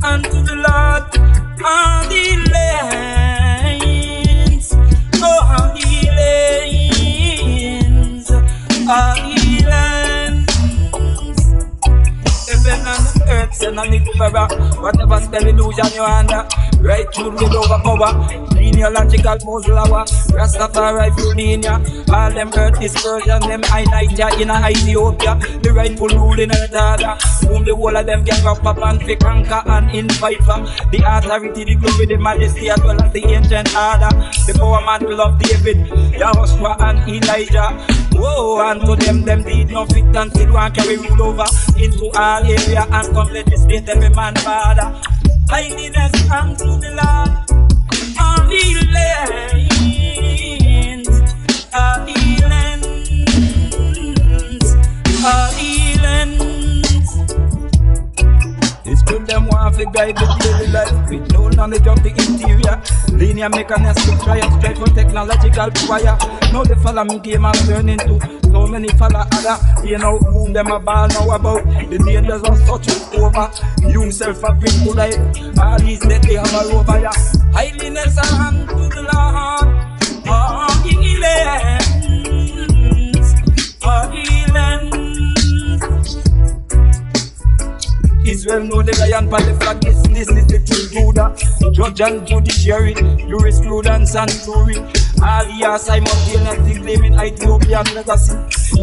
unto the Lord on the lanes, oh, on the lanes, on the lands. Heaven and earth, send a little brother. Whatever spell illusion you under, right through with overpower. Genealogical puzzle hour, Rastafari full linear. All them earth dispersion, them Midnite in Ethiopia. The rightful ruling earth order, whom the whole of them get up and fi conquer and invite for. The authority, the glory, the majesty, as well as the ancient order. The power man will love David, Yahushua and Elijah. Whoa, and to them did no fit until one carry rule over into all area and complete the state every man father. Holiness unto the Lord on the lands, on the lands, on the lands. It's good them want to guide the daily life with no knowledge of the interior. Linear mechanistic triumph, strive for technological wire. Now they follow me game and turn into so many follow other. You know whom them a ball now about. The dangers of such over. You self a bring to life. All these that they have a over ya. Holiness unto the Lord. Oh, the lands. Oh, the lands. Israel know the lion by the flag. This is the true Buddha. Judge and judiciary, jurisprudence and jury. Alias simultaneously claiming Ethiopian legacy.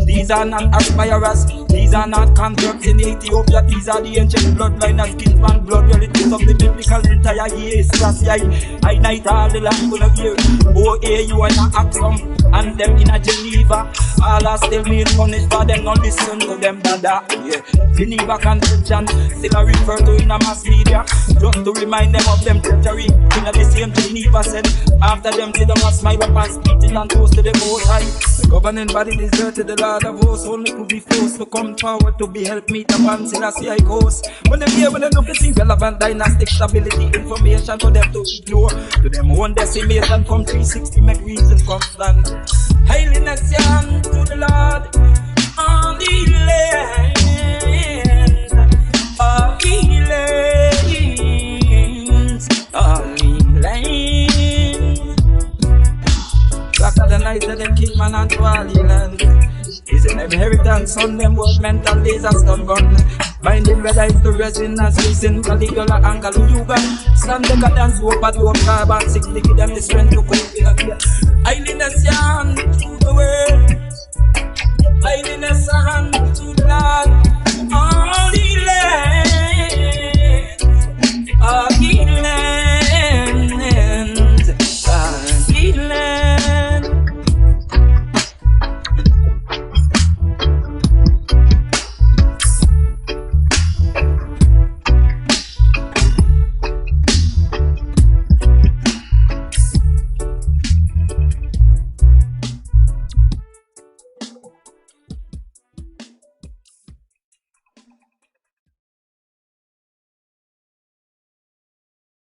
These are not aspirers, these are not converts in Ethiopia. These are the ancient bloodline of kinsman blood relatives of the biblical entire years. That's why I night all the land gonna hear. Oh, hey, you are not Axum and them in a Geneva. All are still being punished for them, not listen to them, dada. Yeah, Geneva Convention still a refer to in a mass media, just to remind them of them treachery. In the same Geneva said, after them see them must smile up and speeches and toast to the most high. The governing body deserted the Lord of hosts, only to be forced to come forward to be helped meet upon Selassie I coast. When them hear when they look to see relevant dynastic stability information for them to ignore. To them own decimation from 360 make reason constant. Holiness unto the Lord on the land, on the lands, on the lands. Blacker than I said them king man and to all the land. Is an inheritance on them was mental laser stun gun. Binding red eyes to resin as listen Caligula and Kaluyuga. Stand the cadence hope at hope carbon 6 give them the strength to cope in a clear. Holiness hand to the world. Holiness hand